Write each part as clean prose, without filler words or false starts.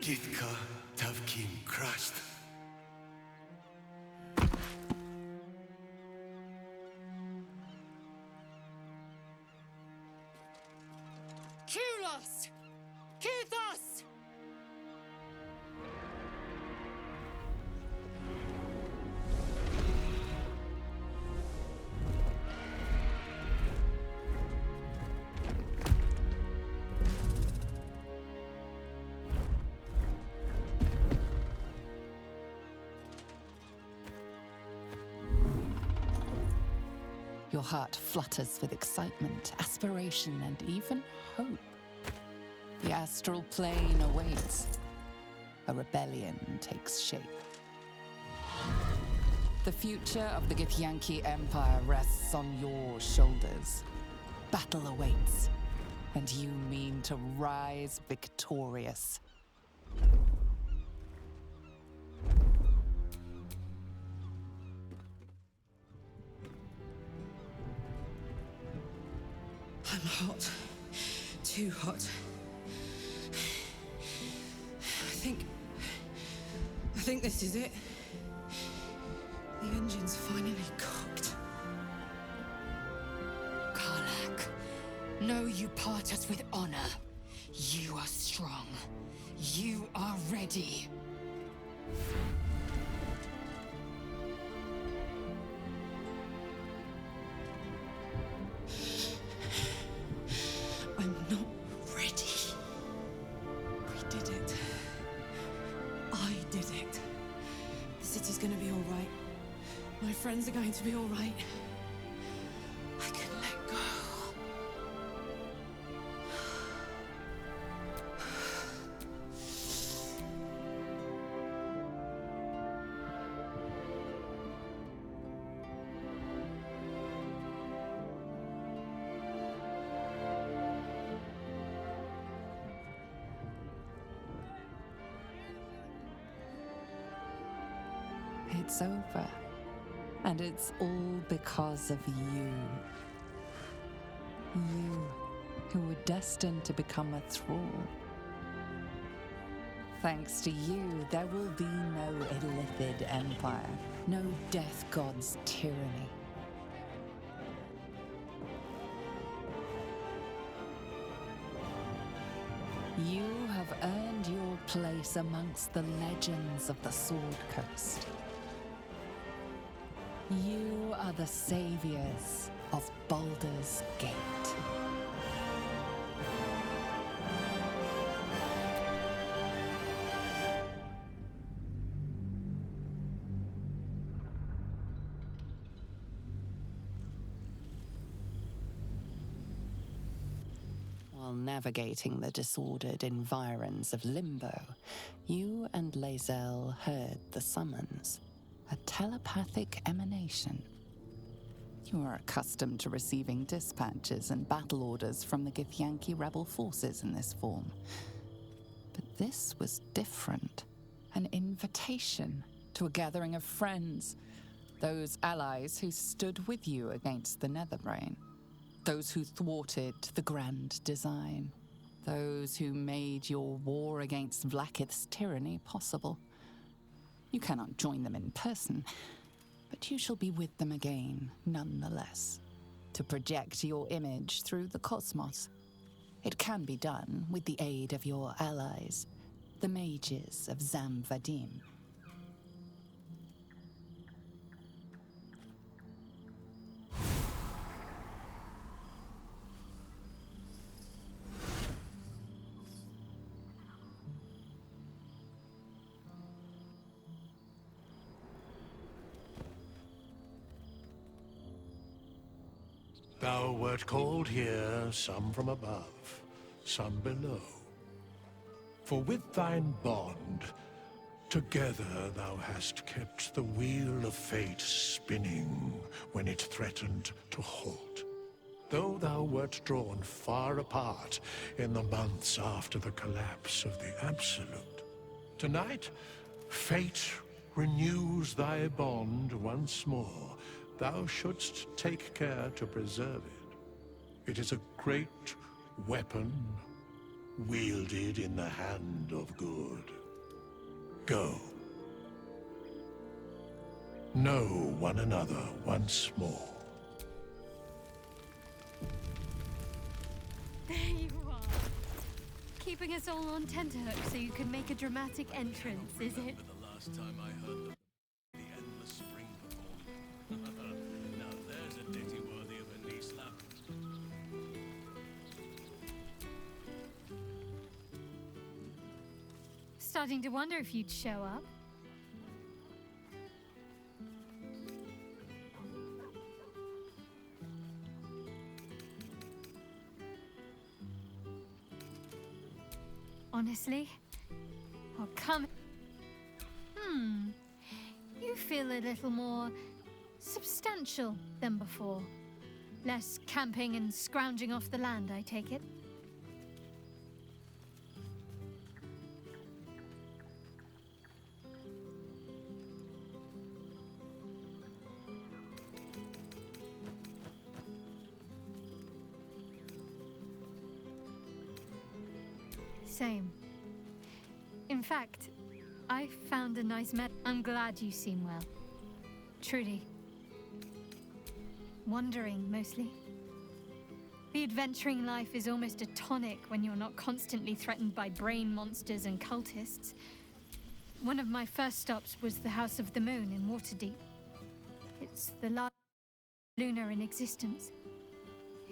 Gitka Tavkim crushed. Kulos! Kuthos! Your heart flutters with excitement, aspiration, and even hope. The astral plane awaits. A rebellion takes shape. The future of the Githyanki Empire rests on your shoulders. Battle awaits, and you mean to rise victorious. I'm hot. Too hot. I think this is it. The engine's finally cooked. Karlak, know you part us with honor. You are strong. You are ready. I'm not ready. We did it. I did it. The city's gonna be all right. My friends are going to be all right. I can let go. It's over. And it's all because of you. You, who were destined to become a thrall. Thanks to you, there will be no Illithid empire, no death god's tyranny. You have earned your place amongst the legends of the Sword Coast. You are the saviors of Baldur's Gate. While navigating the disordered environs of Limbo, you and Lae'zel heard the summons. A telepathic emanation. You are accustomed to receiving dispatches and battle orders from the Githyanki rebel forces in this form. But this was different. An invitation to a gathering of friends. Those allies who stood with you against the Netherbrain. Those who thwarted the grand design. Those who made your war against Vlaakith's tyranny possible. You cannot join them in person, but you shall be with them again, nonetheless, to project your image through the cosmos. It can be done with the aid of your allies, the mages of Zamvadim. Thou wert called here, some from above, some below. For with thine bond, together thou hast kept the wheel of fate spinning when it threatened to halt. Though thou wert drawn far apart in the months after the collapse of the Absolute, tonight, fate renews thy bond once more. Thou shouldst take care to preserve it. It is a great weapon wielded in the hand of good. Go. Know one another once more. There you are. Keeping us all on tenterhooks so you can make a dramatic entrance, is it? The last time I heard the endless spring performed. Now there's a ditty worthy of a knee slap. Starting to wonder if you'd show up. Honestly? Oh, come... You feel a little more substantial than before. Less camping and scrounging off the land, I take it? Same. In fact, I found a nice I'm glad you seem well. Truly. Wandering, mostly. The adventuring life is almost a tonic when you're not constantly threatened by brain monsters and cultists. One of my first stops was the House of the Moon in Waterdeep. It's the last lunar in existence.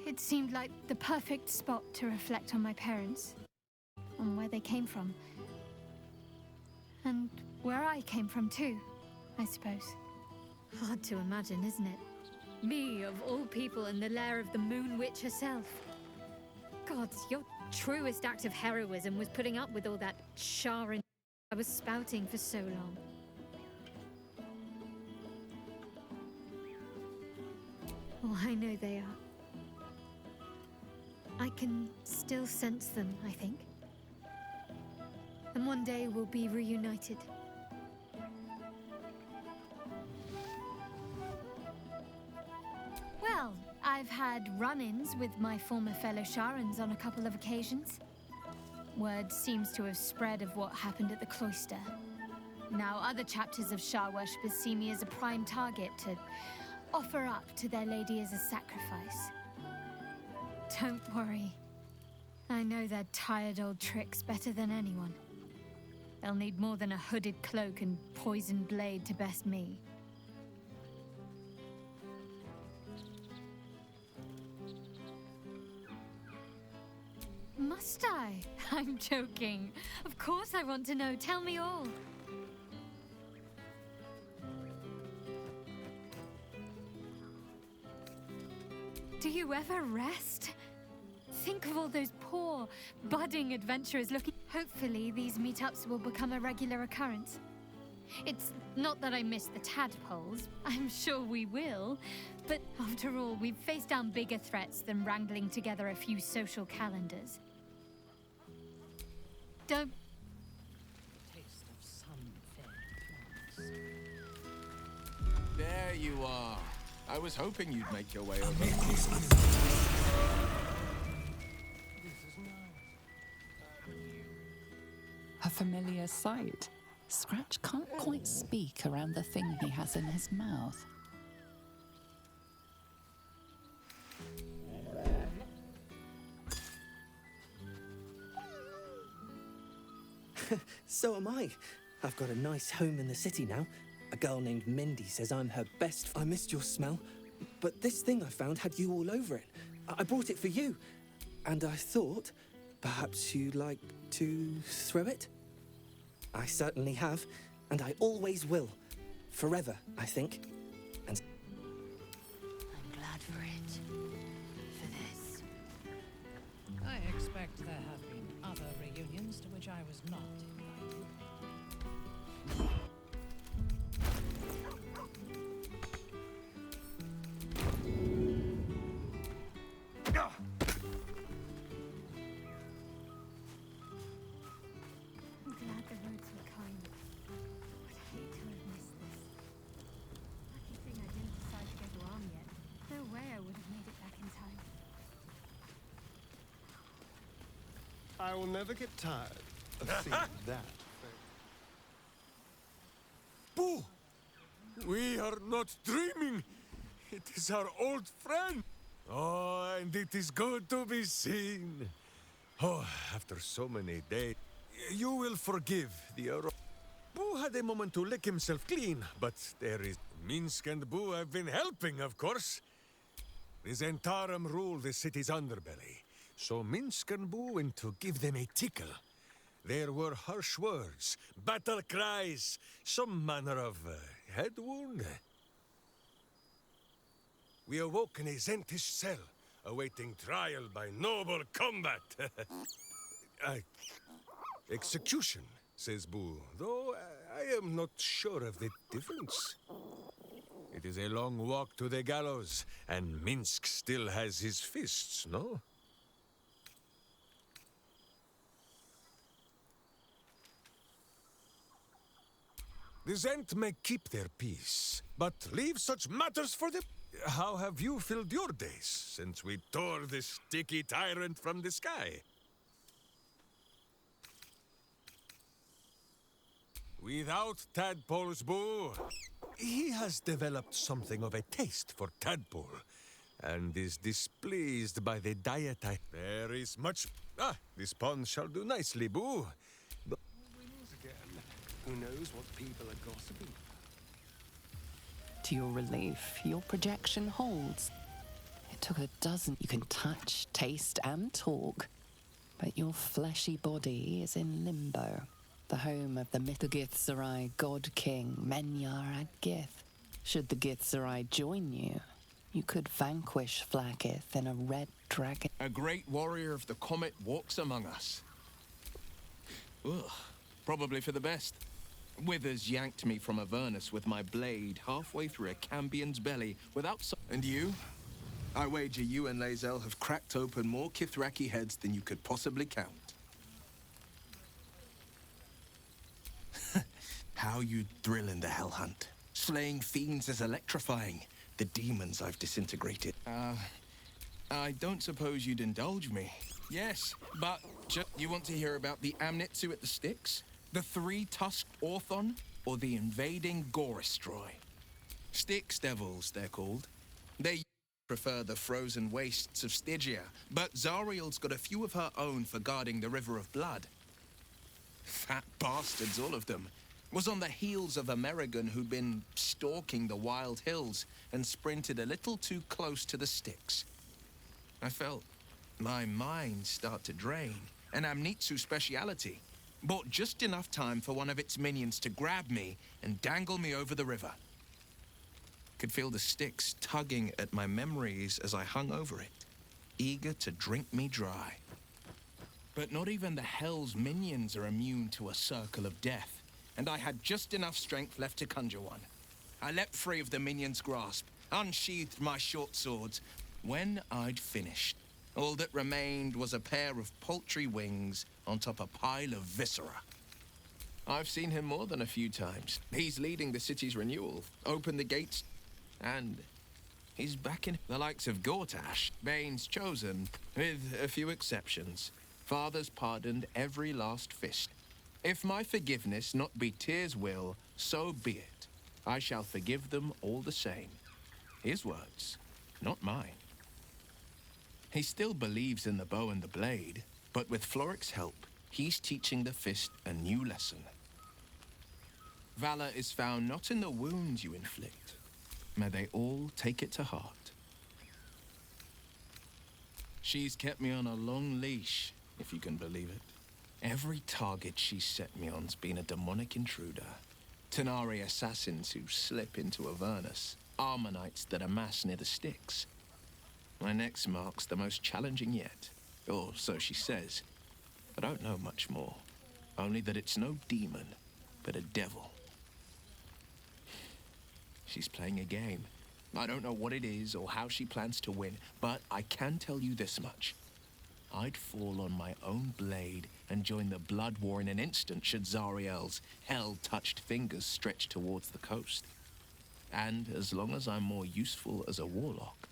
It seemed like the perfect spot to reflect on my parents. On where they came from. And where I came from too, I suppose. Hard to imagine, isn't it? Me, of all people, in the lair of the Moon Witch herself. Gods, your truest act of heroism was putting up with all that char and I was spouting for so long. Oh, I know they are. I can still sense them, I think. And one day we'll be reunited. Well, I've had run-ins with my former fellow Sharans on a couple of occasions. Word seems to have spread of what happened at the cloister. Now other chapters of Shar worshippers see me as a prime target to offer up to their lady as a sacrifice. Don't worry. I know their tired old tricks better than anyone. They'll need more than a hooded cloak and poisoned blade to best me. Must I? I'm joking. Of course I want to know. Tell me all. Do you ever rest? Think of all those poor, budding adventurers looking... Hopefully, these meetups will become a regular occurrence. It's not that I miss the tadpoles. I'm sure we will. But after all, we've faced down bigger threats than wrangling together a few social calendars. Don't... Taste of sun-fed plants. There you are. I was hoping you'd make your way over. A familiar sight. Scratch can't quite speak around the thing he has in his mouth. So am I. I've got a nice home in the city now. A girl named Mindy says I'm her best. I missed your smell, but this thing I found had you all over it. I brought it for you, and I thought perhaps you'd like to throw it? I certainly have, and I always will. Forever, I think. And I'm glad for it. For this. I expect there have been other reunions to which I was not invited. I'm glad the roads were kind. I'd hate to have missed this. Lucky thing I didn't decide to go to arm yet. No way I would have made it back in time. I will never get tired of seeing that. Boo! We are not dreaming. It is our old friend. Oh, and it is good to be seen. Oh, after so many days, you will forgive the Euro. Boo had a moment to lick himself clean, but there is Minsk and Boo have been helping, of course. The Zentarum rule the city's underbelly, so Minsk and Boo went to give them a tickle. There were harsh words, battle cries, some manner of head wound. We awoke in a Zentish cell, awaiting trial by noble combat. Execution, says Boo, though I am not sure of the difference. It is a long walk to the gallows, and Minsk still has his fists, no? The Zent may keep their peace, but leave such matters for the... How have you filled your days since we tore this sticky tyrant from the sky? Without tadpoles, Boo, he has developed something of a taste for tadpole, and is displeased by the diet I... There is much... Ah, this pond shall do nicely, Boo. But... Who knows what people are gossiping? To your relief, your projection holds. It took a dozen you can touch, taste, and talk. But your fleshy body is in limbo, the home of the Githzerai God King Menyar Ad-Gith. Should the Githzerai join you, you could vanquish Flakith in a red dragon. A great warrior of the comet walks among us. Ugh, probably for the best. Withers yanked me from Avernus with my blade halfway through a Cambion's belly without And you? I wager you and Lae'zel have cracked open more Kithraki heads than you could possibly count. How you thrill in the Hell Hunt. Slaying fiends is electrifying. The demons I've disintegrated. I don't suppose you'd indulge me. Yes, but you want to hear about the Amnitsu at the Styx? The three-tusked Orthon, or the invading Goristroi? Styx devils, they're called. They prefer the frozen wastes of Stygia, but Zariel's got a few of her own for guarding the River of Blood. Fat bastards, all of them. Was on the heels of Amerigan who'd been stalking the wild hills and sprinted a little too close to the Styx. I felt my mind start to drain, an Amnitsu speciality. Bought just enough time for one of its minions to grab me and dangle me over the river. Could feel the Styx tugging at my memories as I hung over it, eager to drink me dry. But not even the Hell's minions are immune to a circle of death, and I had just enough strength left to conjure one. I leapt free of the minion's grasp, unsheathed my short swords. When I'd finished, all that remained was a pair of paltry wings on top a pile of viscera. I've seen him more than a few times. He's leading the city's renewal, opened the gates, and he's back in the likes of Gortash, Bane's chosen, with a few exceptions. Father's pardoned every last fist. If my forgiveness not be Tyr's will, so be it. I shall forgive them all the same. His words, not mine. He still believes in the bow and the blade, but with Floric's help, he's teaching the fist a new lesson. Valor is found not in the wounds you inflict. May they all take it to heart. She's kept me on a long leash, if you can believe it. Every target she's set me on's been a demonic intruder. Tenari assassins who slip into Avernus, Armonites that amass near the Styx. My next mark's the most challenging yet, or so she says. I don't know much more, only that it's no demon, but a devil. She's playing a game. I don't know what it is or how she plans to win, but I can tell you this much. I'd fall on my own blade and join the blood war in an instant should Zariel's hell-touched fingers stretch towards the coast. And as long as I'm more useful as a warlock,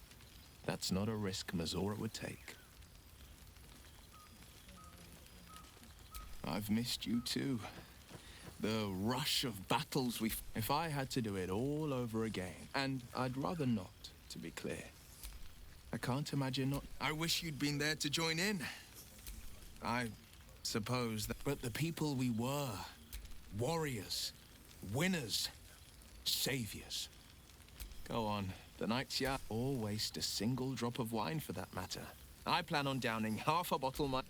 that's not a risk Mazora would take. I've missed you too. The rush of battles we... If I had to do it all over again, and I'd rather not, to be clear. I can't imagine not... I wish you'd been there to join in. I suppose that... But the people we were, warriors, winners, saviors. Go on, the night's young. Or waste a single drop of wine for that matter. I plan on downing half a bottle my...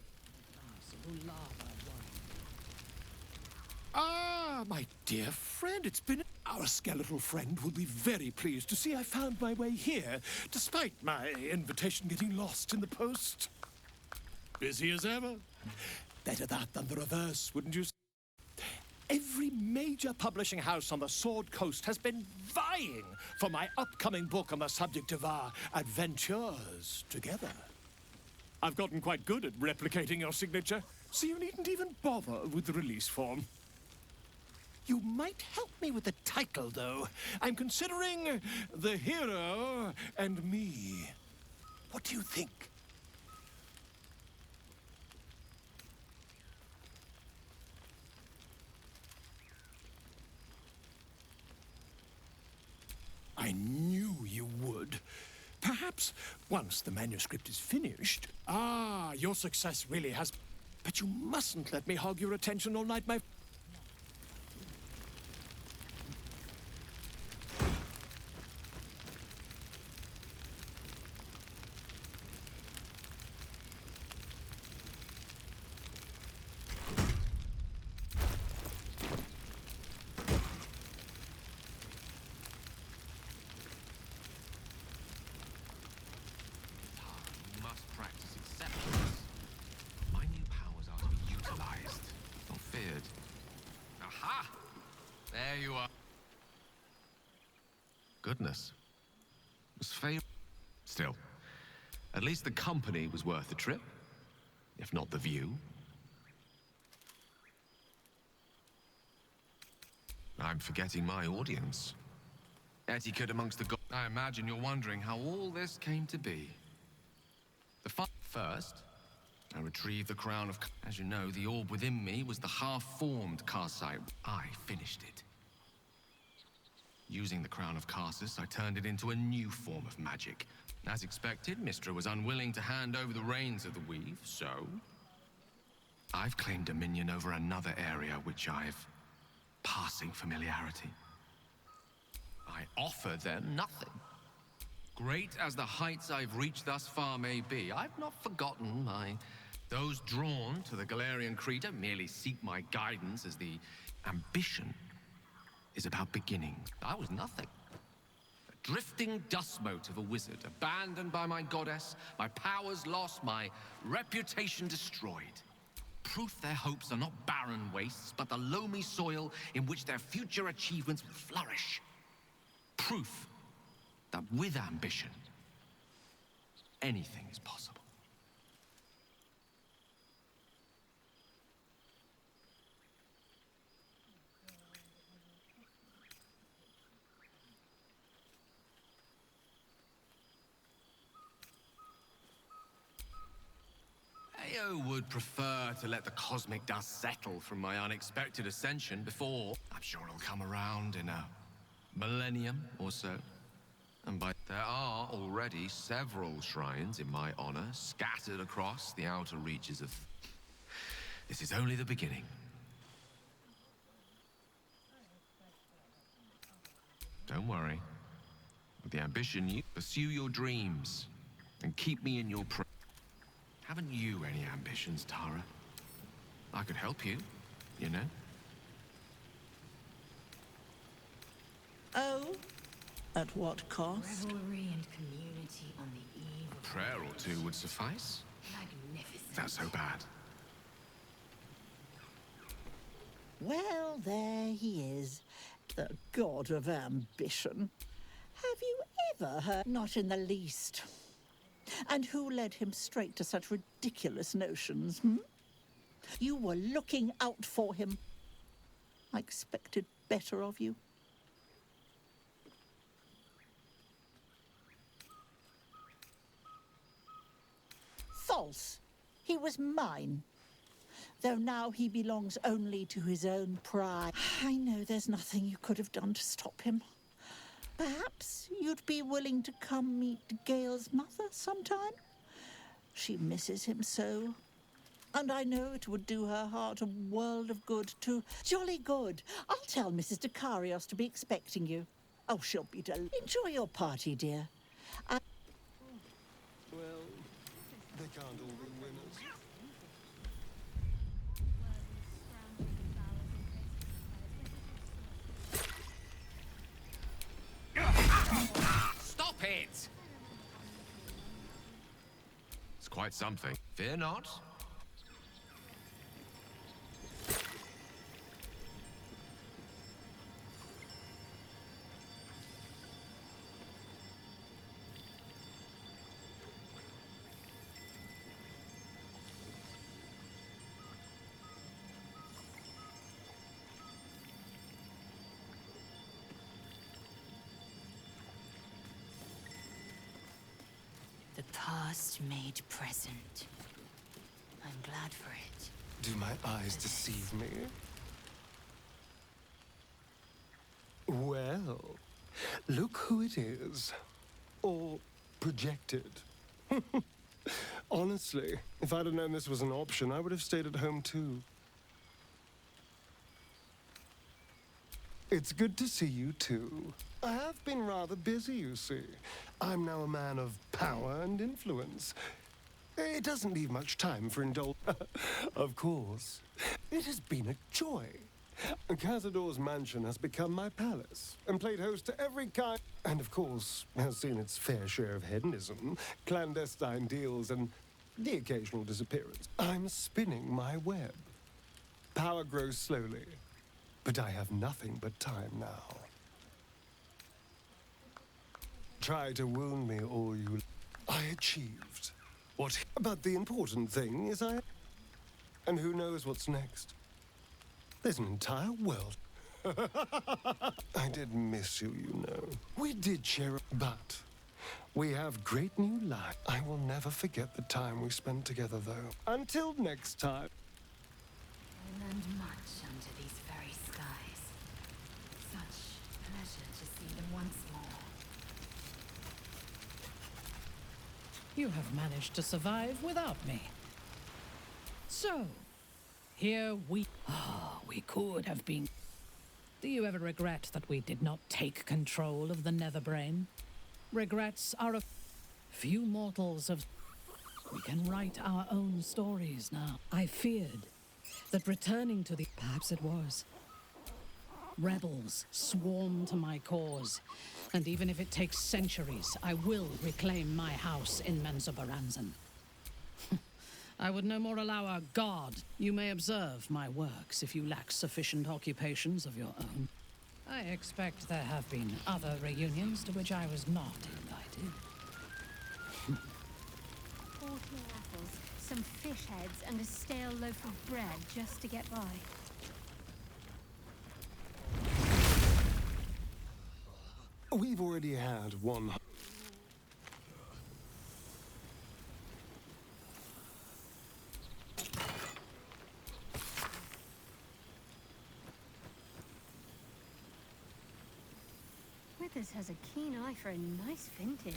Ah, my dear friend, it's been... Our skeletal friend will be very pleased to see I found my way here, despite my invitation getting lost in the post. Busy as ever. Better that than the reverse, wouldn't you say? Every major publishing house on the Sword Coast has been vying for my upcoming book on the subject of our adventures together. I've gotten quite good at replicating your signature, so you needn't even bother with the release form. You might help me with the title, though. I'm considering The Hero and Me. What do you think? I knew you would. Perhaps once the manuscript is finished... Ah, your success really has... But you mustn't let me hog your attention all night, my... Goodness. Was fail. Still, at least the company was worth the trip, if not the view. I'm forgetting my audience. Etiquette amongst the gods. I imagine you're wondering how all this came to be. First, I retrieved the crown of... As you know, the orb within me was the half-formed Karsite. I finished it. Using the crown of Karsus, I turned it into a new form of magic. As expected, Mystra was unwilling to hand over the reins of the weave, so... I've claimed dominion over another area which I've... passing familiarity. I offer them nothing. Great as the heights I've reached thus far may be, I've not forgotten my... Those drawn to the Galarian Creator merely seek my guidance as the ambition is about beginning. I was nothing. A drifting dust mote of a wizard, abandoned by my goddess, my powers lost, my reputation destroyed. Proof their hopes are not barren wastes, but the loamy soil in which their future achievements will flourish. Proof that with ambition, anything is possible. Ao would prefer to let the cosmic dust settle from my unexpected ascension before... I'm sure it'll come around in a millennium or so. And there are already several shrines in my honor scattered across the outer reaches of... This is only the beginning. Don't worry. With the ambition, you pursue your dreams and keep me in your... Haven't you any ambitions, Tara? I could help you, you know? Oh? At what cost? Revelry and community on the eve of... A prayer or two would suffice. Magnificent. That's so bad. Well, there he is, the god of ambition. Have you ever heard? Not in the least. And who led him straight to such ridiculous notions, hmm? You were looking out for him. I expected better of you. False. He was mine. though now he belongs only to his own pride. I know there's nothing you could have done to stop him. Perhaps you'd be willing to come meet Gale's mother sometime? She misses him so. And I know it would do her heart a world of good, too. Jolly good. I'll tell Mrs. Dekarios to be expecting you. Oh, she'll be delighted. Enjoy your party, dear. Well, they can't all be winners. Stop it! It's quite something. Fear not. The past made present. I'm glad for it. Do my eyes deceive me? Well, look who it is. Or projected. Honestly, if I'd have known this was an option, I would have stayed at home too. It's good to see you too. I have been rather busy, you see. I'm now a man of power and influence. It doesn't leave much time for Of course. It has been a joy. Cazador's mansion has become my palace, and played host to every kind... And of course, has seen its fair share of hedonism, clandestine deals, and the occasional disappearance. I'm spinning my web. Power grows slowly, but I have nothing but time now. Try to wound me all you... I achieved. What? But the important thing is And who knows what's next? There's an entire world. I did miss you, you know. We did share... But we have great new life. I will never forget the time we spent together, though. Until next time. I learned much under these very skies. Such pleasure to see them once more. You have managed to survive without me. So, here we... we could have been... Do you ever regret that we did not take control of the Netherbrain? Regrets are a... Few mortals have... We can write our own stories now. I feared that returning to the... Perhaps it was. Rebels swarm to my cause, and even if it takes centuries, I will reclaim my house in Menzoberranzan. I would no more allow a guard. You may observe my works if you lack sufficient occupations of your own. I expect there have been other reunions to which I was not invited. 14 apples, some fish heads, and a stale loaf of bread just to get by. We've already had one... Withers has a keen eye for a nice vintage.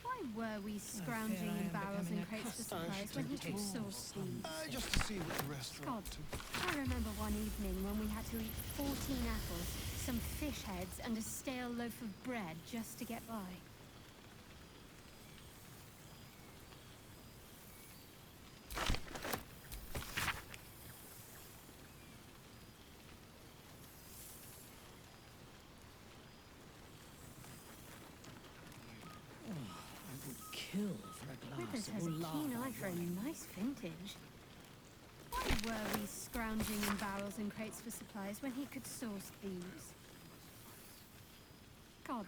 Why were we scrounging in barrels and crates for supplies when he could source these? just to see what the rest are God, up to. I remember one evening when we had to eat 14 apples, some fish heads, and a stale loaf of bread just to get by. Kill for a glass Withers of has a keen lava eye for a wine. nice vintage. Why were we scrounging in barrels and crates for supplies when he could source these? God,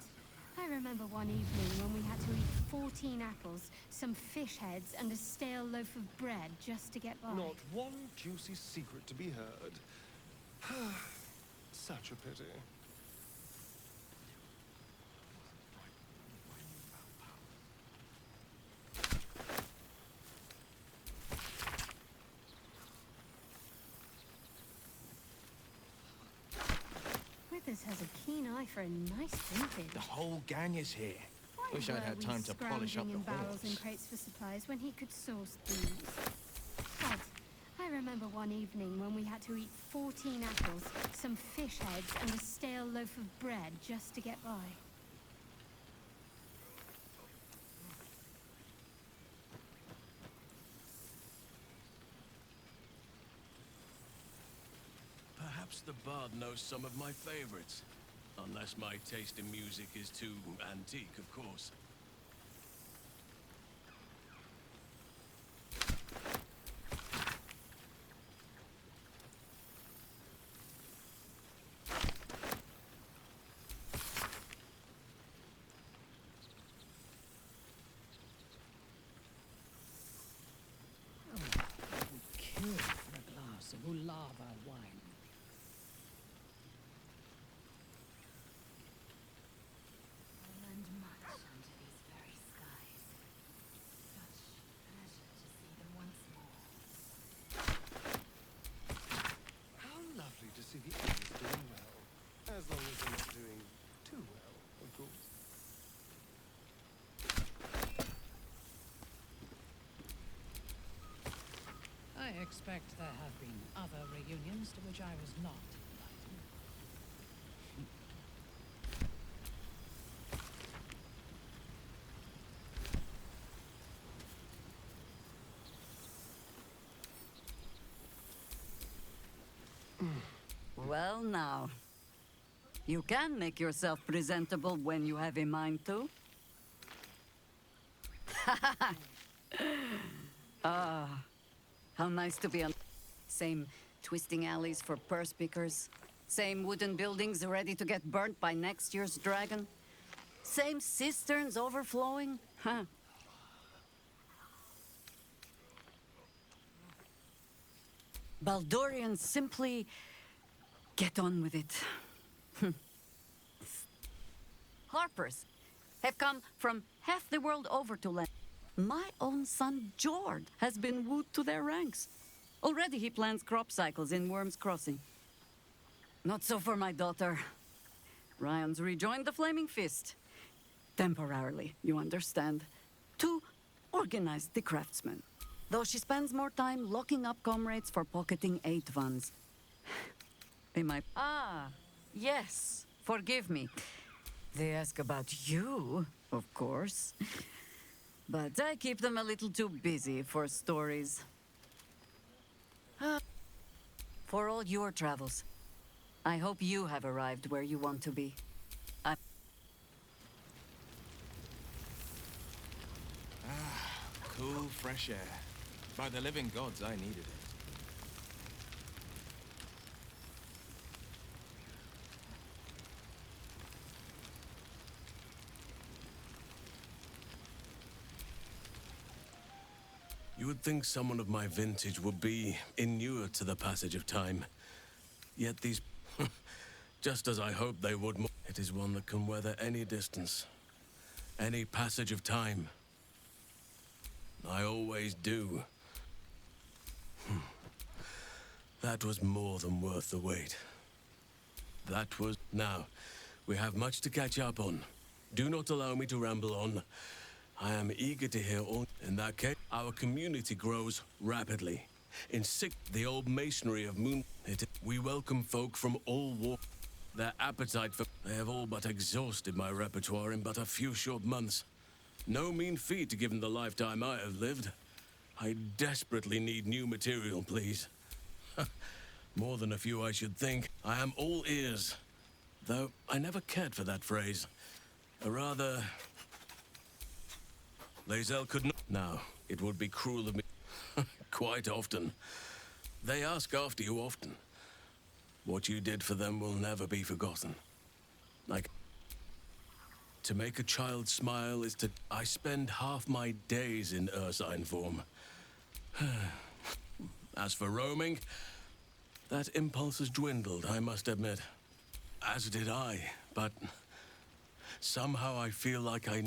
I remember one evening when we had to eat 14 apples, some fish heads, and a stale loaf of bread just to get by. Not one juicy secret to be heard. Such a pity. eye for a nice vintage. The whole gang is here. Why Wish I'd were had we time to polish up scrounging the in barrels and horns. crates for supplies when he could source these? God, I remember one evening when we had to eat 14 apples, some fish heads, and a stale loaf of bread just to get by. Perhaps the bard knows some of my favorites. Unless my taste in music is too antique, of course. Kill for a glass of Ulava wine. Learned much under these very skies. Such pleasure to see them once more. How lovely to see the others doing well. As long as they're not doing too well, of course. I expect there have been other reunions to which I was not invited. Well, now. You can make yourself presentable when you have a mind to. Ah, how nice to be on. Same twisting alleys for purse pickers. Same wooden buildings ready to get burnt by next year's dragon. Same cisterns overflowing. Huh. Baldurians simply get on with it. Harpers have come from half the world over to land. My own son, Jord, has been wooed to their ranks. Already he plans crop cycles in Worm's Crossing. Not so for my daughter. Ryan's rejoined the Flaming Fist. Temporarily, you understand. To organize the craftsmen. Though she spends more time locking up comrades for pocketing 8 ones. They might... Ah, yes. Forgive me. They ask about you, of course. But I keep them a little too busy for stories. For all your travels, I hope you have arrived where you want to be. Cool, fresh air. By the living gods, I needed it. You would think someone of my vintage would be inured to the passage of time. Yet these... just as I hoped they would. It is one that can weather any distance. Any passage of time. I always do. That was more than worth the wait. That was... Now, we have much to catch up on. Do not allow me to ramble on. I am eager to hear all... In that case, our community grows rapidly. The old masonry of Moon... We welcome folk from all walks. Their appetite for... They have all but exhausted my repertoire in but a few short months. No mean feat given the lifetime I have lived. I desperately need new material, please. More than a few, I should think. I am all ears. Though I never cared for that phrase. A rather... Lae'zel could not... Now, it would be cruel of me... Quite often. They ask after you often. What you did for them will never be forgotten. Like... To make a child smile is to... I spend half my days in ursine form. As for roaming, that impulse has dwindled, I must admit. As did I, but... Somehow I feel like I...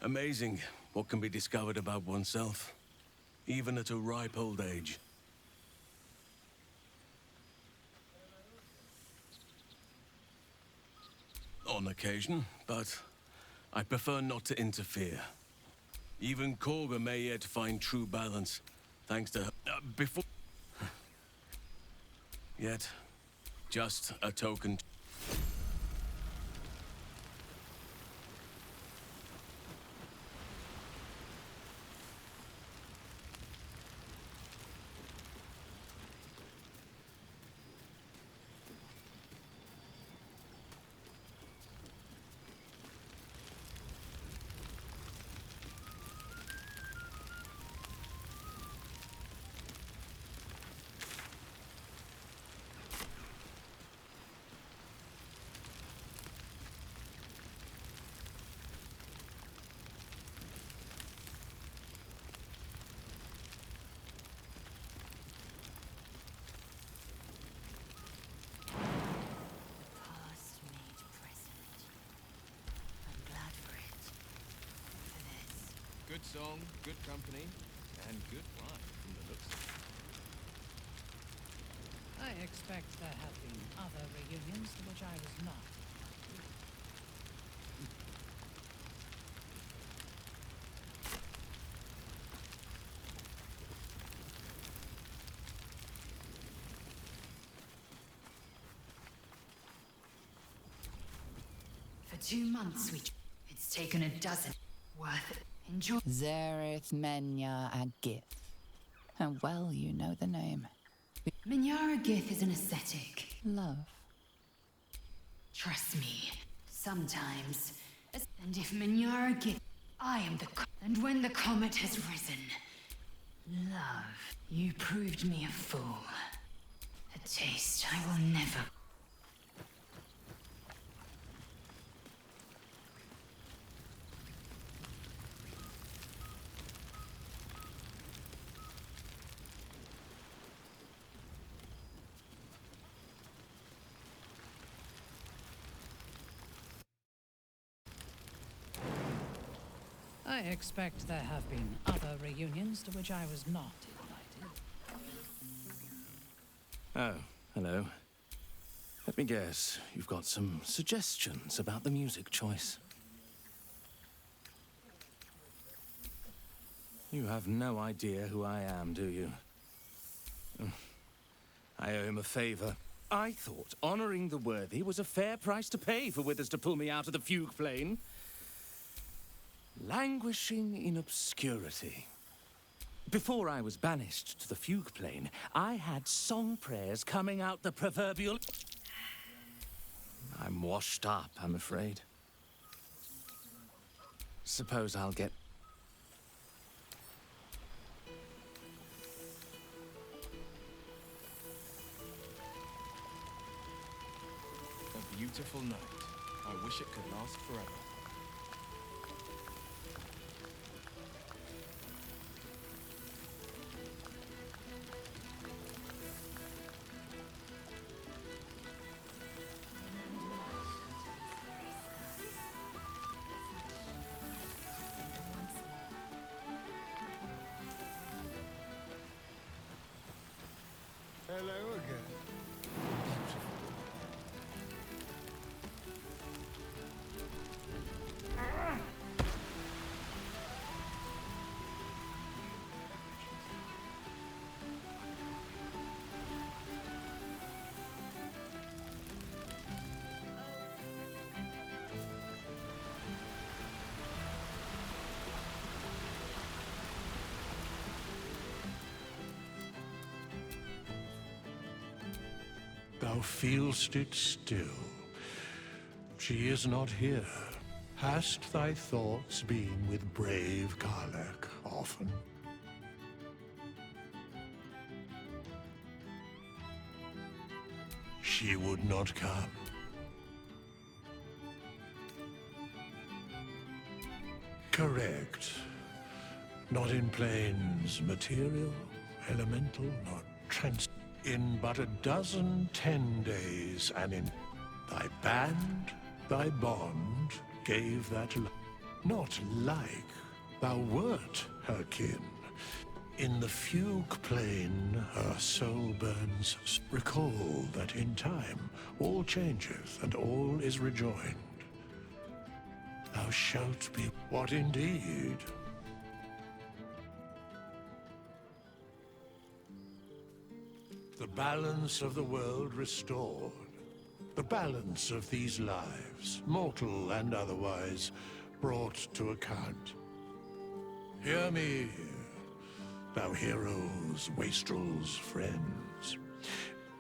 Amazing what can be discovered about oneself, even at a ripe old age. On occasion, but I prefer not to interfere. Even Korga may yet find true balance, thanks to her. Before... Yet, just a token. Past made present. I'm glad for it. For this. Good song, good company, and good wine from the looks of it. I expect there have been other reunions to which I was not. For 2 months, it's taken a dozen. Worth it. Enjoy. Zareth Menya Agith. And well, you know the name. Minyara Gith is an ascetic. Love. Trust me, sometimes. And if Minyara Gith, I am the. And when the comet has risen, love, you proved me a fool. A taste I will never. I expect there have been other reunions to which I was not invited. Oh, hello. Let me guess, you've got some suggestions about the music choice. You have no idea who I am, do you? I owe him a favor. I thought honoring the worthy was a fair price to pay for Withers to pull me out of the fugue plane. Languishing in obscurity. Before I was banished to the fugue plane, I had song prayers coming out the proverbial... I'm washed up, I'm afraid. Suppose I'll get... A beautiful night. I wish it could last forever. Hello again. Thou feelst it still. She is not here. Hast thy thoughts been with brave Karlach often? She would not come. Correct. Not in planes material, elemental, not trans... In but a dozen 10 days, and in thy band, thy bond, gave that not like thou wert her kin. In the fugue plane, her soul burns. Recall that in time, all changes and all is rejoined. thou shalt be. What indeed? The balance of the world restored. The balance of these lives, mortal and otherwise, brought to account. Hear me, thou heroes, wastrels, friends.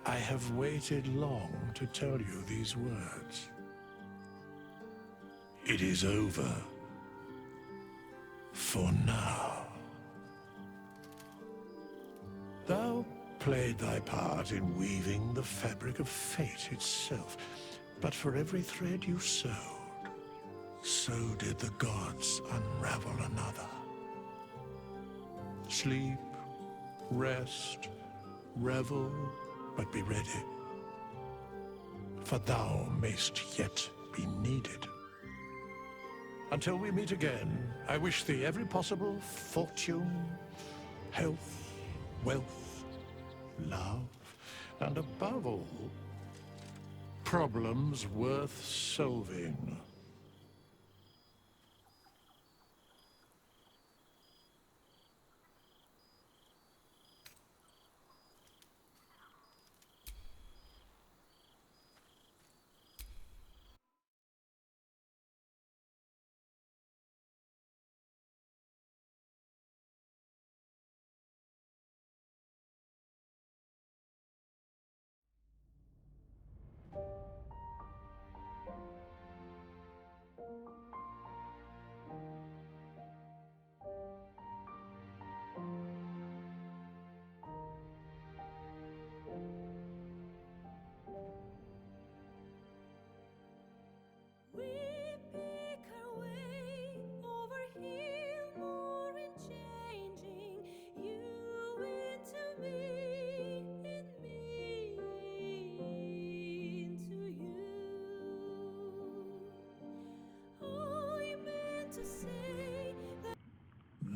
I have waited long to tell you these words. It is over. For now. Thou played thy part in weaving the fabric of fate itself, but for every thread you sewed, so did the gods unravel another. Sleep, rest, revel, but be ready, for thou mayst yet be needed. Until we meet again, I wish thee every possible fortune, health, wealth, love, and above all, problems worth solving.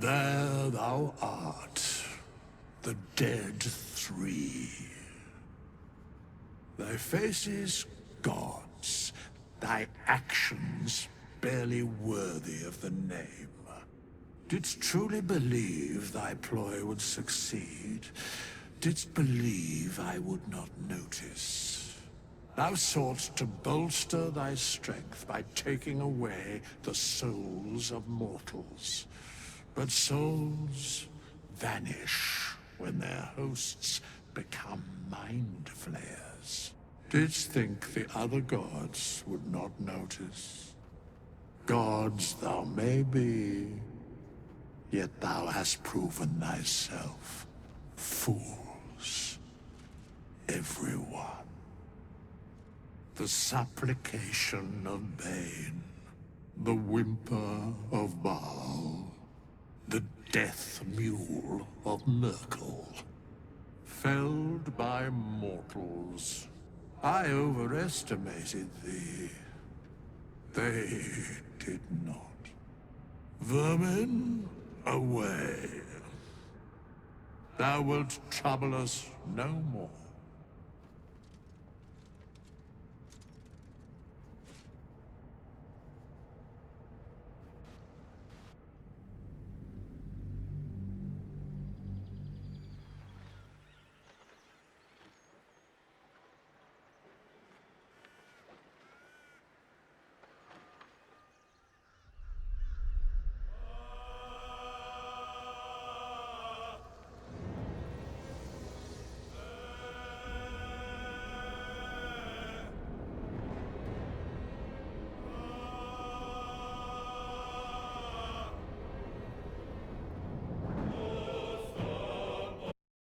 There thou art, the dead three. Thy faces gods, thy actions barely worthy of the name. Didst truly believe thy ploy would succeed? Didst believe I would not notice? Thou soughtst to bolster thy strength by taking away the souls of mortals. But souls vanish when their hosts become mind flayers. Didst think the other gods would not notice? Gods thou may be, yet thou hast proven thyself fools. Everyone. The supplication of Bane, the whimper of Baal, the death mule of Merkel. Felled by mortals. I overestimated thee. They did not. Vermin, away. Thou wilt trouble us no more.